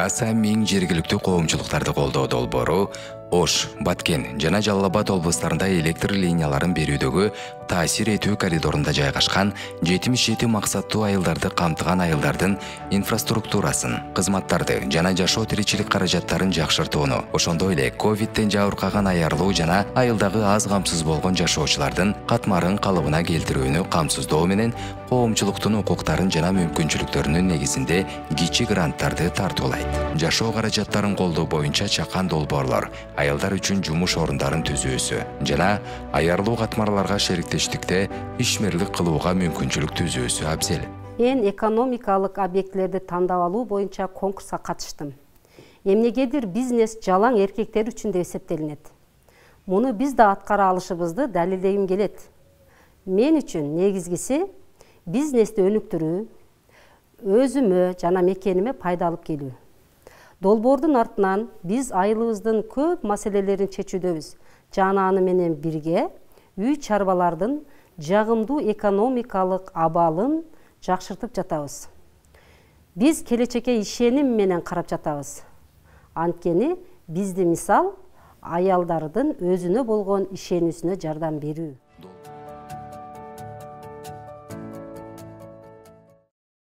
аса миң жергиликтүү коомчулуктарды колдоо долбоору Ош, Баткен жана Жалал Абад облустарында электр линияларын берүүдөгү таасир этүү коридорунда жайгашкан 77 максаттуу айылдарды камтыган айылдардын инфраструктурасын, кызматтарды жана жашоо тиричилик каражаттарын жакшыртууну, ошондой эле ковидтен жабыркаган аярлуу жана айылдагы аз камсыз болгон жашоочулардын катмарын калыбына келтирүүнү камсыздоо менен коомчулуктун укуктарын жана мүмкүнчүлүктөрүнүн негизинде кичи гранттарды тартуулайт. Жашоо каражаттарын колдоо боюнча чакан долбоорлор, айылдар үчүн жумуш орундарын түзүүсү жана аярлуу катмарларга шериктештикте ишмерлик кылууга мүмкүнчүлүк түзүүсү абзел. Мен экономикалык объектилерди тандап алуу боюнча конкурска катыштым. Эмнегедир бизнес жалаң эркектер үчүн деп эсептелинет. Муну биз да аткара алышыбызды далилдегим келет. Мен үчүн негизгиси бизнести өнүктүрүү, өзүмө жана мекениме пайда алып келүү. Долбоордун артынан биз айылыбыздын көп маселелерин чечүүдөбүз жана аны менен бирге үй чарбалардын жагымдуу экономикалык абалын жакшыртып жатабыз. Биз келечекке ишеним менен карап жатабыз. Анткени бизди мисал аялдардын өзүнө болгон ишенүүсүнө жардам берүү.